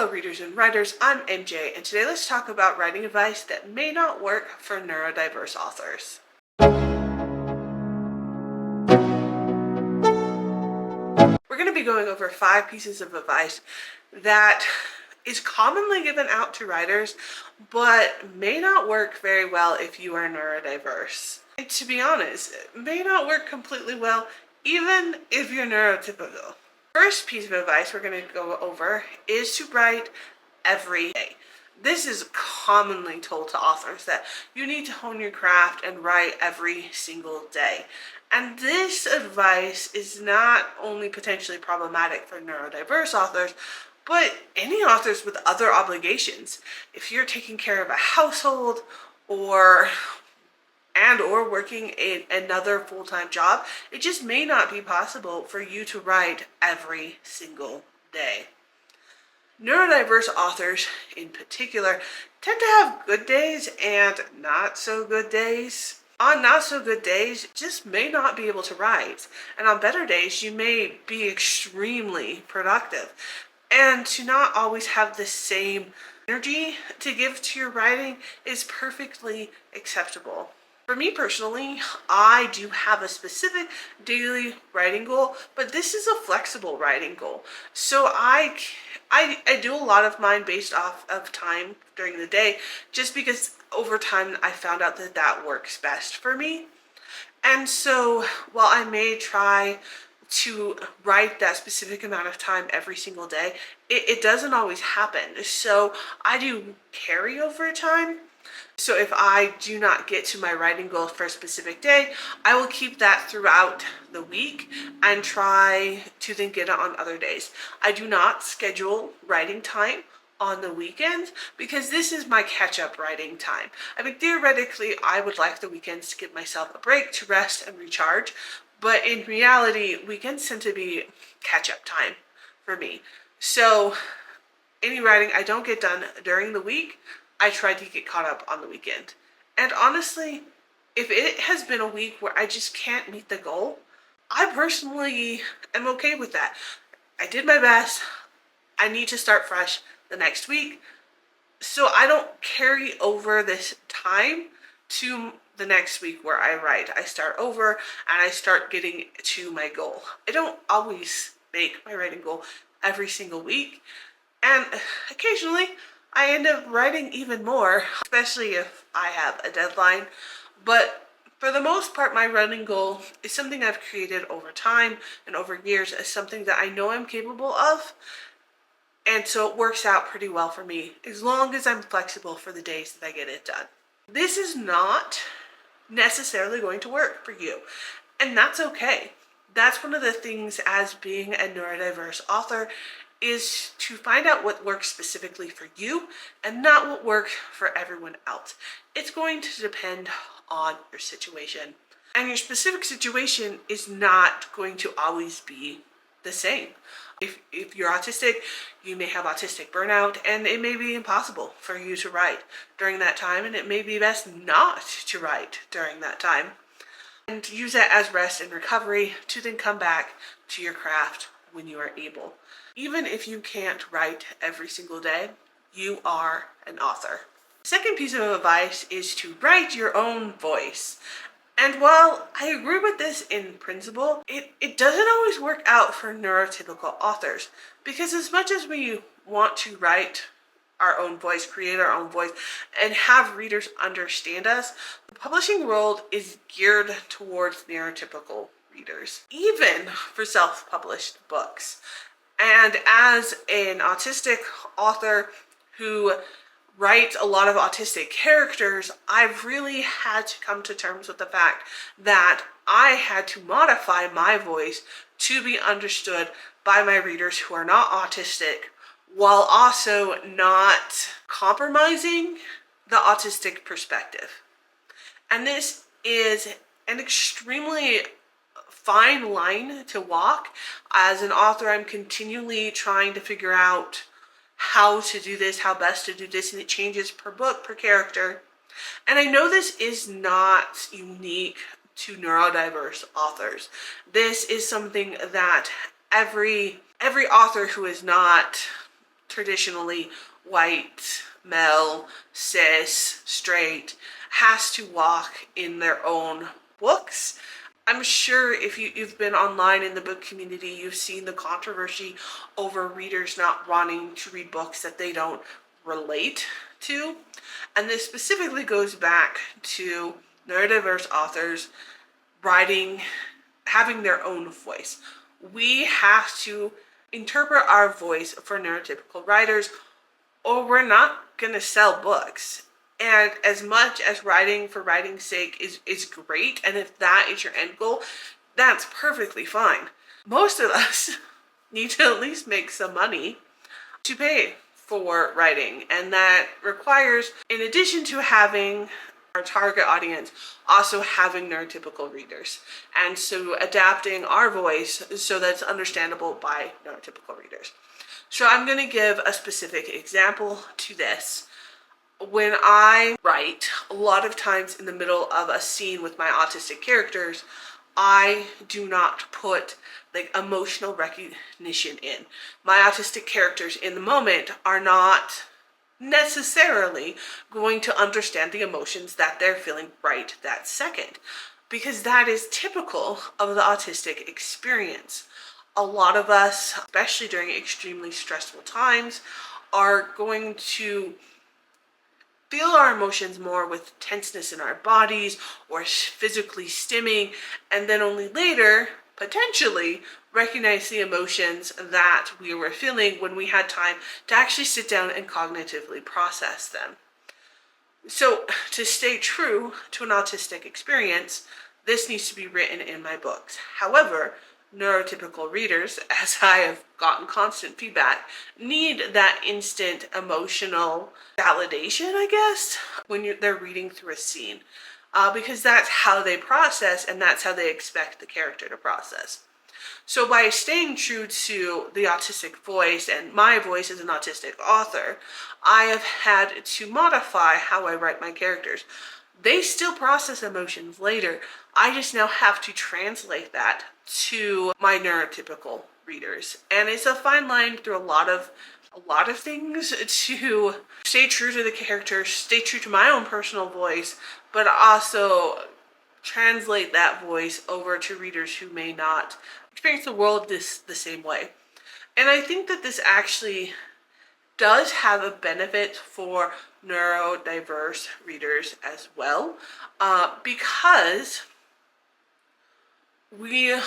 Hello readers and writers, I'm MJ, and today let's talk about writing advice that may not work for neurodiverse authors. We're going to be going over 5 pieces of advice that is commonly given out to writers, but may not work very well if you are neurodiverse. And to be honest, it may not work completely well even if you're neurotypical. First piece of advice we're going to go over is to write every day. This is commonly told to authors that you need to hone your craft and write every single day. And this advice is not only potentially problematic for neurodiverse authors, but any authors with other obligations. If you're taking care of a household or working another full-time job, it just may not be possible for you to write every single day. Neurodiverse authors in particular tend to have good days and not so good days. On not so good days, you just may not be able to write, and on better days you may be extremely productive. And to not always have the same energy to give to your writing is perfectly acceptable. For me personally, I do have a specific daily writing goal, but this is a flexible writing goal. So I do a lot of mine based off of time during the day, just because over time I found out that that works best for me. And so while I may try to write that specific amount of time every single day, it doesn't always happen. So I do carryover time. So if I do not get to my writing goal for a specific day, I will keep that throughout the week and try to then get it on other days. I do not schedule writing time on the weekends because this is my catch-up writing time. I mean, theoretically, I would like the weekends to give myself a break to rest and recharge, but in reality, weekends tend to be catch-up time for me. So any writing I don't get done during the week, I try to get caught up on the weekend. And honestly, if it has been a week where I just can't meet the goal, I personally am okay with that. I did my best. I need to start fresh the next week. So I don't carry over this time to the next week where I write. I start over and I start getting to my goal. I don't always make my writing goal every single week. And occasionally, I end up writing even more, especially if I have a deadline. But for the most part, my writing goal is something I've created over time and over years as something that I know I'm capable of. And so it works out pretty well for me, as long as I'm flexible for the days that I get it done. This is not necessarily going to work for you, and that's okay. That's one of the things as being a neurodiverse author, is to find out what works specifically for you and not what works for everyone else. It's going to depend on your situation. And your specific situation is not going to always be the same. If you're autistic, you may have autistic burnout, and it may be impossible for you to write during that time, and it may be best not to write during that time. And use that as rest and recovery to then come back to your craft when you are able. Even if you can't write every single day, you are an author. The second piece of advice is to write your own voice. And while I agree with this in principle, it doesn't always work out for neurotypical authors, because as much as we want to write our own voice, create our own voice, and have readers understand us, the publishing world is geared towards neurotypical readers, even for self-published books. And as an autistic author who writes a lot of autistic characters, I've really had to come to terms with the fact that I had to modify my voice to be understood by my readers who are not autistic, while also not compromising the autistic perspective. And this is an extremely fine line to walk. As an author, I'm continually trying to figure out how to do this, how best to do this, and it changes per book, per character. And I know this is not unique to neurodiverse authors. This is something that every author who is not traditionally white, male, cis, straight, has to walk in their own books. I'm sure if you've been online in the book community, you've seen the controversy over readers not wanting to read books that they don't relate to. And this specifically goes back to neurodiverse authors writing, having their own voice. We have to interpret our voice for neurotypical writers, or we're not going to sell books. And as much as writing for writing's sake is great, and if that is your end goal, that's perfectly fine. Most of us need to at least make some money to pay for writing, and that requires, in addition to having our target audience, also having neurotypical readers, and so adapting our voice so that's understandable by neurotypical readers. So I'm going to give a specific example to this. When I write, a lot of times in the middle of a scene with my autistic characters, I do not put like emotional recognition in. My autistic characters in the moment are not necessarily going to understand the emotions that they're feeling right that second, because that is typical of the autistic experience. A lot of us, especially during extremely stressful times, are going to feel our emotions more with tenseness in our bodies or physically stimming, and then only later potentially recognize the emotions that we were feeling when we had time to actually sit down and cognitively process them. So to stay true to an autistic experience, this needs to be written in my books. However, neurotypical readers, as I have gotten constant feedback, need that instant emotional validation, I guess, when they're reading through a scene, because that's how they process, and that's how they expect the character to process. So by staying true to the autistic voice and my voice as an autistic author, I have had to modify how I write my characters. They still process emotions later. I just now have to translate that to my neurotypical readers. And it's a fine line through a lot of things to stay true to the characters, stay true to my own personal voice, but also translate that voice over to readers who may not experience the world the same way. And I think that this actually does have a benefit for neurodiverse readers as well, because we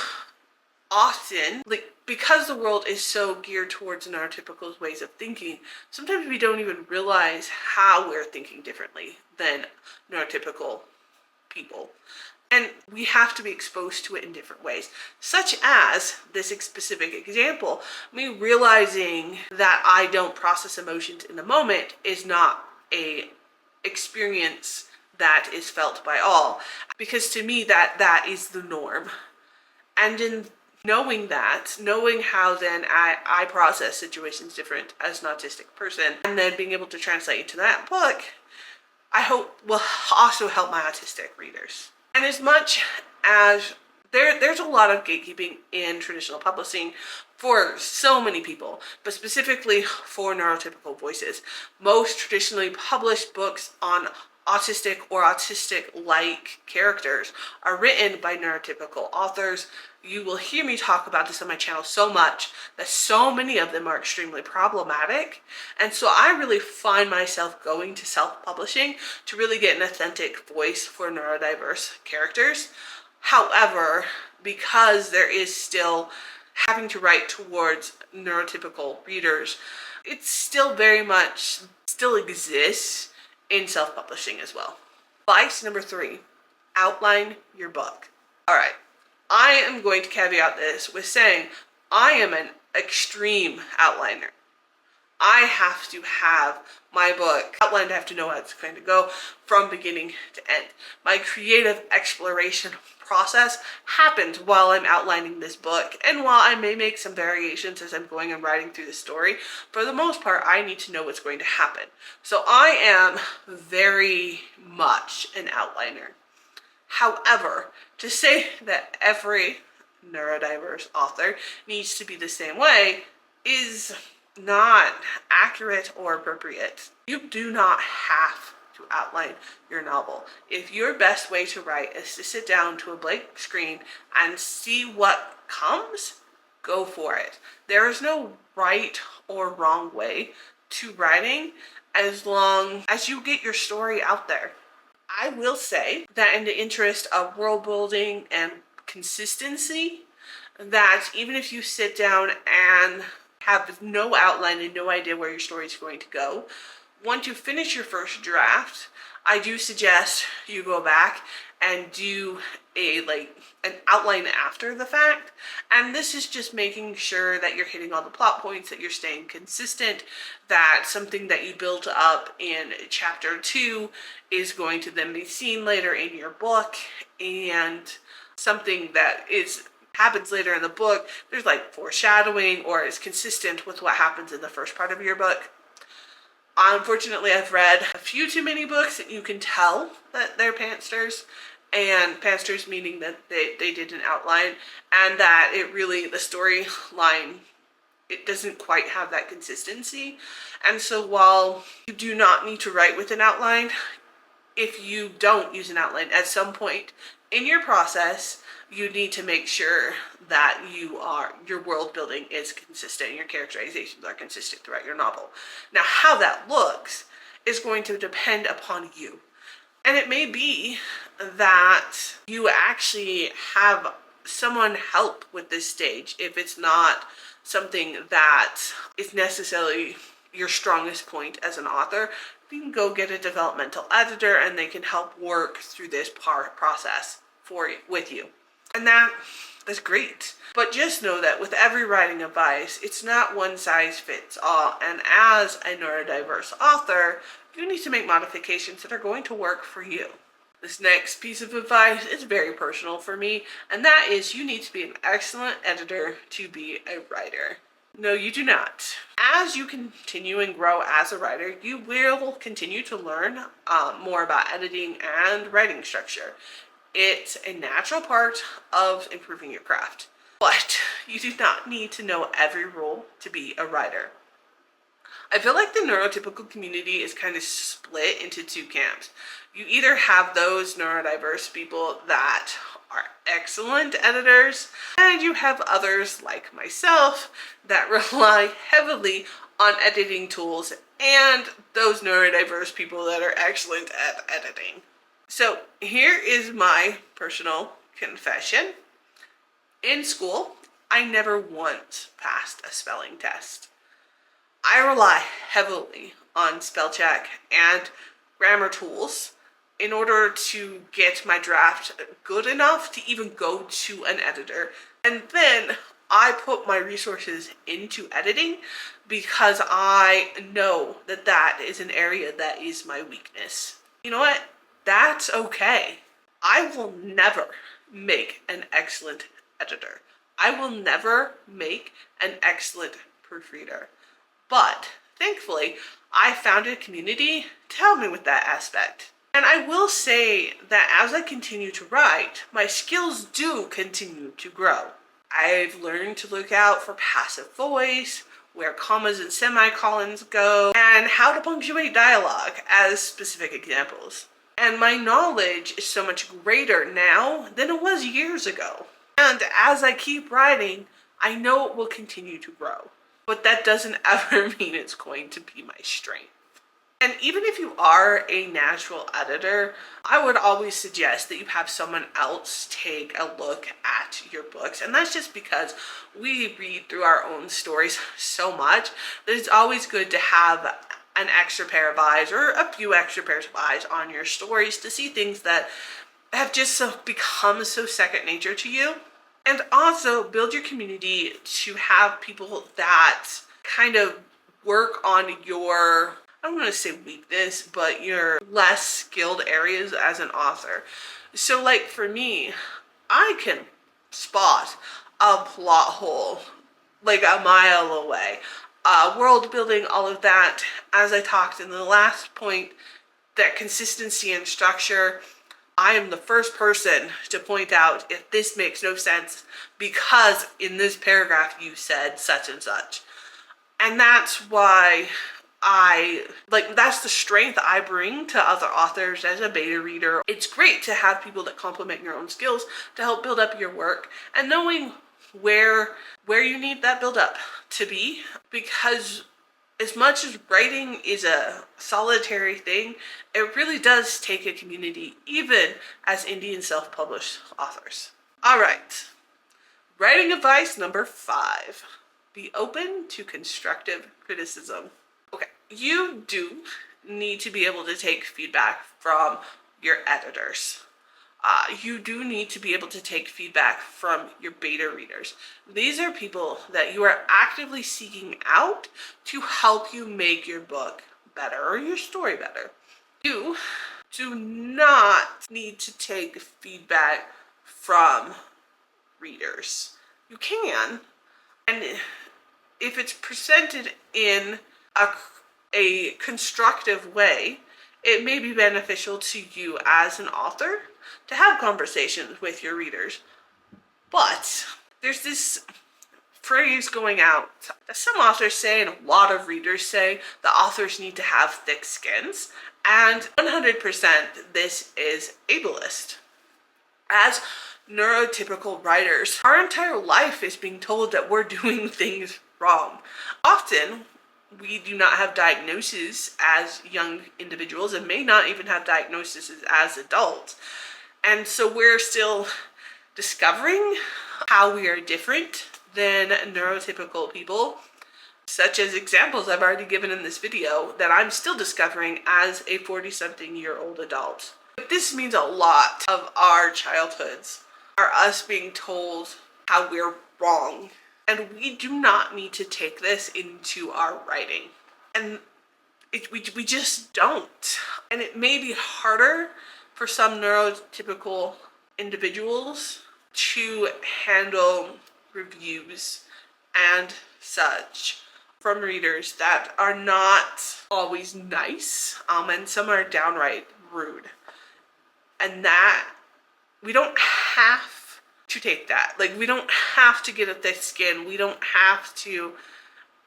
often, because the world is so geared towards neurotypical ways of thinking, sometimes we don't even realize how we're thinking differently than neurotypical people. And we have to be exposed to it in different ways, such as this specific example. Me realizing that I don't process emotions in the moment is not a experience that is felt by all, because to me that is the norm. And in knowing how then I process situations different as an autistic person, and then being able to translate into that book, I hope will also help my autistic readers. And as much as there's a lot of gatekeeping in traditional publishing for so many people, but specifically for neurotypical voices. Most traditionally published books on autistic or autistic-like characters are written by neurotypical authors. You will hear me talk about this on my channel so much that so many of them are extremely problematic. And so I really find myself going to self-publishing to really get an authentic voice for neurodiverse characters. However, because there is still having to write towards neurotypical readers, it still very much still exists in self-publishing as well. Advice number 3, outline your book. All right, I am going to caveat this with saying I am an extreme outliner. I have to have my book outlined. I have to know how it's going to go from beginning to end. My creative exploration process happens while I'm outlining this book, and while I may make some variations as I'm going and writing through the story, for the most part I need to know what's going to happen. So I am very much an outliner. However, to say that every neurodiverse author needs to be the same way is not accurate or appropriate. You do not have to outline your novel. If your best way to write is to sit down to a blank screen and see what comes, go for it. There is no right or wrong way to writing as long as you get your story out there. I will say that in the interest of world building and consistency, that even if you sit down and have no outline and no idea where your story is going to go, once you finish your first draft, I do suggest you go back and do an outline after the fact. And this is just making sure that you're hitting all the plot points, that you're staying consistent, that something that you built up in chapter 2 is going to then be seen later in your book, and something that happens later in the book, there's like foreshadowing or is consistent with what happens in the first part of your book. Unfortunately, I've read a few too many books that you can tell that they're pantsters, and pantsters meaning that they did an outline, and that the storyline, it doesn't quite have that consistency. And so while you do not need to write with an outline, if you don't use an outline at some point in your process, you need to make sure that your world building is consistent, your characterizations are consistent throughout your novel. Now, how that looks is going to depend upon you. And it may be that you actually have someone help with this stage if it's not something that is necessarily your strongest point as an author. You can go get a developmental editor and they can help work through this process with you. And that is great. But just know that with every writing advice, it's not one size fits all. And as a neurodiverse author, you need to make modifications that are going to work for you. This next piece of advice is very personal for me, and that is you need to be an excellent editor to be a writer. No, you do not. As you continue and grow as a writer, you will continue to learn more about editing and writing structure. It's a natural part of improving your craft, but you do not need to know every rule to be a writer. I feel like the neurotypical community is kind of split into two camps. You either have those neurodiverse people that are excellent editors, and you have others like myself that rely heavily on editing tools, and those neurodiverse people that are excellent at editing. So here is my personal confession. In school, I never once passed a spelling test. I rely heavily on spell check and grammar tools in order to get my draft good enough to even go to an editor. And then I put my resources into editing because I know that that is an area that is my weakness. You know what? That's okay. I will never make an excellent editor. I will never make an excellent proofreader. But thankfully, I found a community to help me with that aspect. And I will say that as I continue to write, my skills do continue to grow. I've learned to look out for passive voice, where commas and semicolons go, and how to punctuate dialogue as specific examples. And my knowledge is so much greater now than it was years ago. And as I keep writing, I know it will continue to grow. But that doesn't ever mean it's going to be my strength. And even if you are a natural editor, I would always suggest that you have someone else take a look at your books. And that's just because we read through our own stories so much that it's always good to have an extra pair of eyes or a few extra pairs of eyes on your stories to see things that have just become so second nature to you. And also build your community to have people that kind of work on your, I don't want to say weakness, but your less skilled areas as an author. So like for me, I can spot a plot hole like a mile away. World building, all of that, as I talked in the last point, that consistency and structure, I am the first person to point out if this makes no sense because in this paragraph you said such and such. And that's why that's the strength I bring to other authors as a beta reader. It's great to have people that complement your own skills to help build up your work, and knowing where you need that build up to be, because as much as writing is a solitary thing, it really does take a community, even as indie and self-published authors. All right, writing advice number 5. Be open to constructive criticism. Okay, you do need to be able to take feedback from your editors. You do need to be able to take feedback from your beta readers. These are people that you are actively seeking out to help you make your book better or your story better. You do not need to take feedback from readers. You can, and if it's presented in a constructive way, it may be beneficial to you as an author to have conversations with your readers. But there's this phrase going out that some authors say and a lot of readers say, the authors need to have thick skins, and 100% this is ableist. As neurotypical writers, our entire life is being told that we're doing things wrong. Often, we do not have diagnoses as young individuals and may not even have diagnoses as adults. And so we're still discovering how we are different than neurotypical people, such as examples I've already given in this video that I'm still discovering as a 40-something-year-old adult. But this means a lot of our childhoods are us being told how we're wrong. And we do not need to take this into our writing. And we just don't. And it may be harder for some neurotypical individuals to handle reviews and such from readers that are not always nice, and some are downright rude. And that, we don't have to take that. Like, we don't have to get a thick skin. We don't have to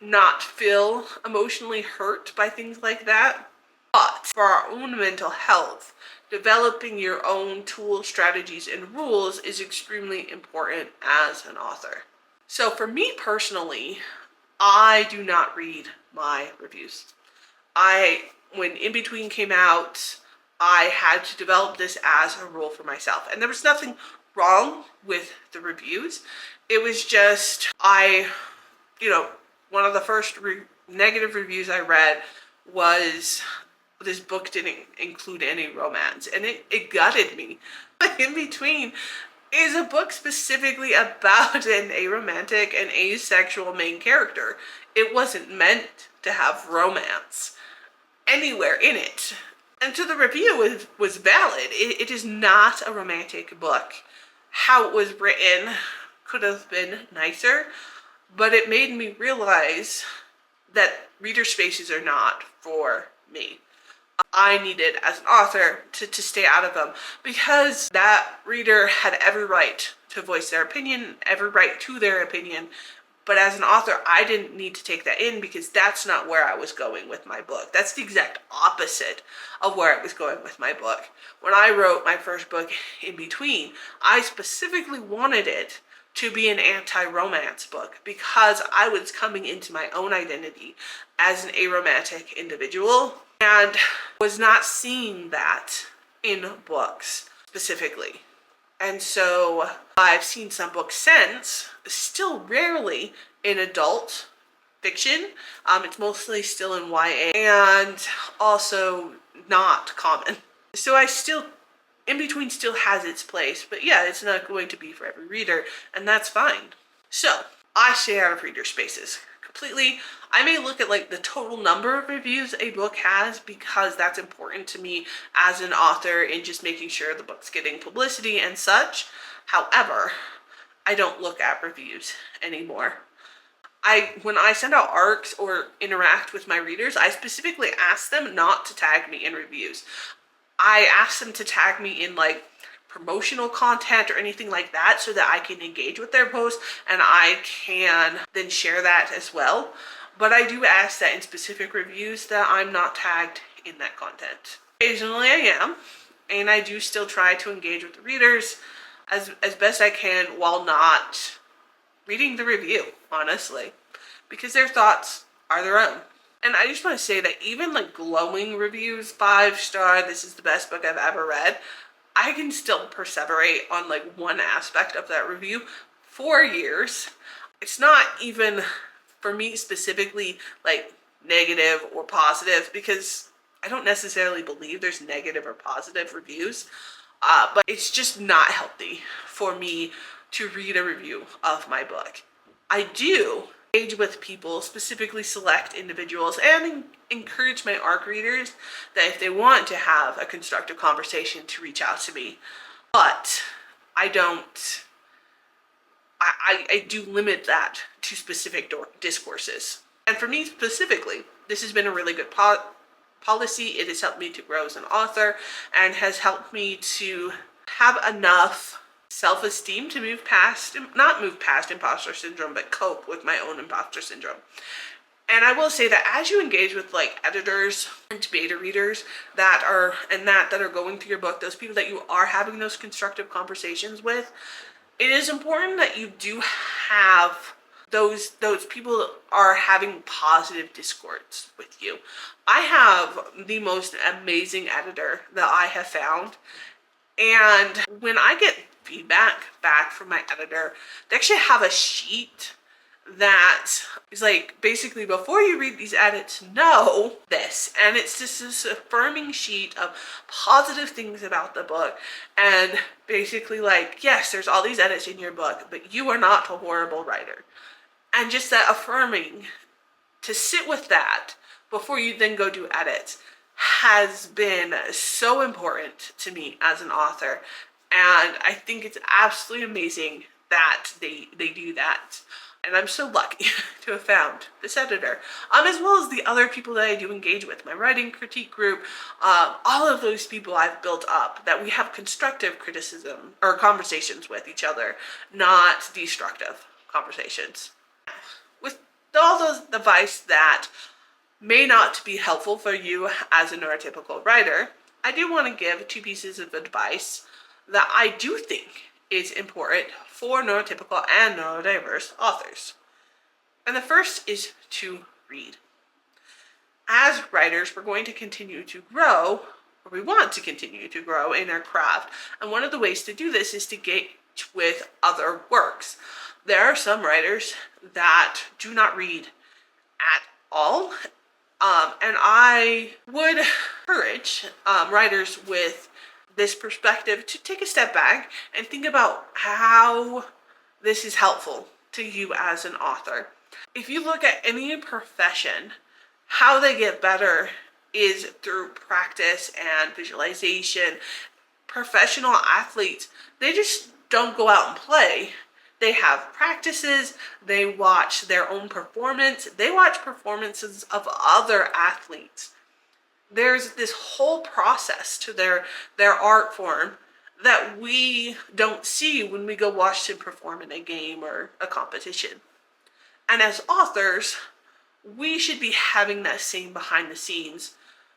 not feel emotionally hurt by things like that. But for our own mental health, developing your own tools, strategies, and rules is extremely important as an author. So for me personally, I do not read my reviews. When In Between came out, I had to develop this as a rule for myself. And there was nothing wrong with the reviews. It was just, one of the first negative reviews I read was this book didn't include any romance, and it gutted me. In Between is a book specifically about an aromantic and asexual main character. It wasn't meant to have romance anywhere in it. And so the review was valid. It is not a romantic book. How it was written could have been nicer, but it made me realize that reader spaces are not for me. I needed, as an author, to stay out of them, because that reader had every right to voice their opinion, every right to their opinion. But as an author, I didn't need to take that in, because that's not where I was going with my book. That's the exact opposite of where I was going with my book. When I wrote my first book, In Between, I specifically wanted it to be an anti-romance book, because I was coming into my own identity as an aromantic individual and was not seeing that in books specifically. And so I've seen some books since, still rarely in adult fiction. It's mostly still in YA, and also not common. So In Between still has its place, but yeah, it's not going to be for every reader, and that's fine. So I stay out of reader spaces completely. I may look at the total number of reviews a book has, because that's important to me as an author in just making sure the book's getting publicity and such. However, I don't look at reviews anymore. When I send out ARCs or interact with my readers, I specifically ask them not to tag me in reviews. I ask them to tag me in promotional content or anything like that, so that I can engage with their posts and I can then share that as well. but I do ask that in specific reviews that I'm not tagged in that content. Occasionally I am, and I do still try to engage with the readers as best I can while not reading the review, honestly, because their thoughts are their own. And I just want to say that even like glowing reviews, 5-star, this is the best book I've ever read, I can still perseverate on like one aspect of that review for years. It's not even for me specifically like negative or positive, because I don't necessarily believe there's negative or positive reviews, but it's just not healthy for me to read a review of my book. I do engage with people, specifically select individuals, and encourage my ARC readers that if they want to have a constructive conversation to reach out to me. But I don't, I do limit that to specific discourses. And for me specifically, this has been a really good policy. It has helped me to grow as an author and has helped me to have enough self-esteem to not move past imposter syndrome, but cope with my own imposter syndrome. And I will say that as you engage with like editors and beta readers that are going through your book, those people that you are having those constructive conversations with, it is important that you do have those people that are having positive discourse with you. I have the most amazing editor that I have found, and when I get feedback back from my editor, they actually have a sheet that is like, basically, before you read these edits, know this. And it's just this affirming sheet of positive things about the book, and basically like, yes, there's all these edits in your book, but you are not a horrible writer. And just that affirming, to sit with that before you then go do edits, has been so important to me as an author. And I think it's absolutely amazing that they do that. And I'm so lucky to have found this editor, as well as the other people that I do engage with, my writing critique group, all of those people I've built up that we have constructive criticism or conversations with each other, not destructive conversations. With all those advice that may not be helpful for you as a neurotypical writer, I do want to give 2 pieces of advice that I do think is important for neurotypical and neurodiverse authors. And the first is to read. As writers, we're going to continue to grow, or we want to continue to grow in our craft. And one of the ways to do this is to engage with other works. There are some writers that do not read at all. And I would encourage writers with this perspective to take a step back and think about how this is helpful to you as an author. If you look at any profession, how they get better is through practice and visualization. Professional athletes, they just don't go out and play. They have practices, they watch their own performance, they watch performances of other athletes. There's this whole process to their art form that we don't see when we go watch them perform in a game or a competition. And as authors, we should be having that same behind the scenes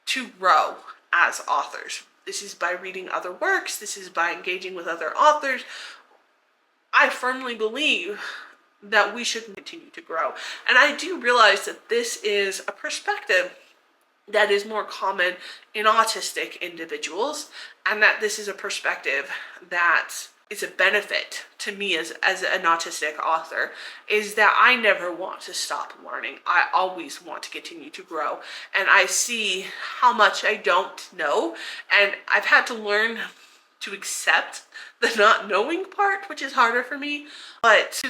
to grow as authors. This is by reading other works, this is by engaging with other authors. I firmly believe that we should continue to grow. And I do realize that this is a perspective that is more common in autistic individuals, and that this is a perspective that is a benefit to me as an autistic author, is that I never want to stop learning. I always want to continue to grow, and I see how much I don't know, and I've had to learn to accept the not knowing part, which is harder for me, but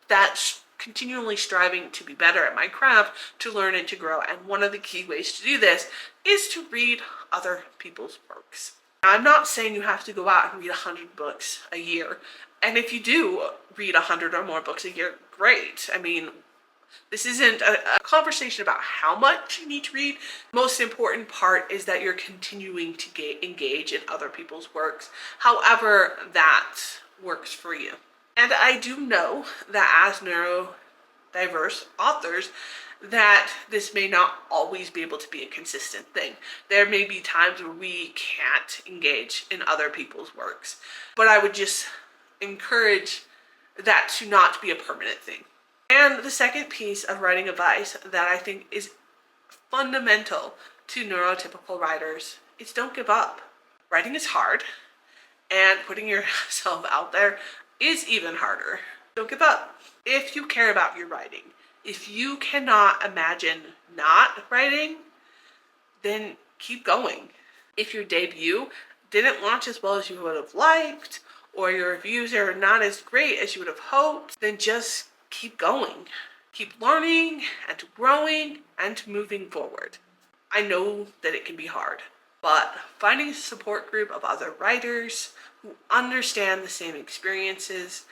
that's continually striving to be better at my craft, to learn and to grow. And one of the key ways to do this is to read other people's works. Now, I'm not saying you have to go out and read 100 books a year. And if you do read 100 or more books a year, great. I mean, this isn't a conversation about how much you need to read. Most important part is that you're continuing to engage in other people's works, however that works for you. And I do know that as neurodiverse authors, that this may not always be able to be a consistent thing. There may be times where we can't engage in other people's works, but I would just encourage that to not be a permanent thing. And the second piece of writing advice that I think is fundamental to neurotypical writers is don't give up. Writing is hard, and putting yourself out there is even harder. Don't give up. If you care about your writing, if you cannot imagine not writing, then keep going. If your debut didn't launch as well as you would have liked, or your reviews are not as great as you would have hoped, then just keep going. Keep learning and growing and moving forward. I know that it can be hard, but finding a support group of other writers who understand the same experiences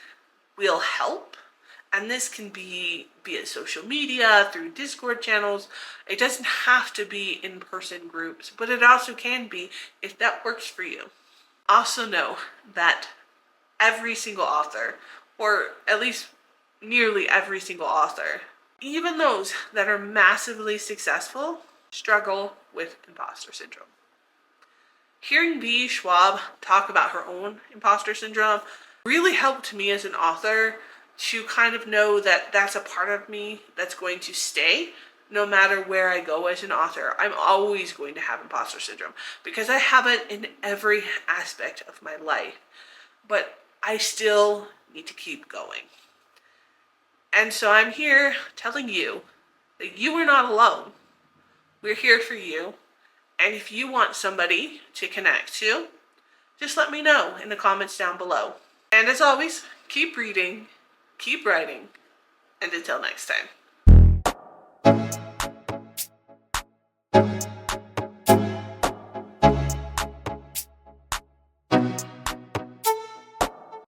will help. And this can be via social media, through Discord channels. It doesn't have to be in-person groups, but it also can be if that works for you. Also know that every single author, or at least nearly every single author, even those that are massively successful, struggle with imposter syndrome. Hearing V. Schwab talk about her own imposter syndrome really helped me as an author to kind of know that that's a part of me that's going to stay no matter where I go as an author. I'm always going to have imposter syndrome because I have it in every aspect of my life, but I still need to keep going. And so I'm here telling you that you are not alone. We're here for you. And if you want somebody to connect to, just let me know in the comments down below. And as always, keep reading, keep writing, and until next time.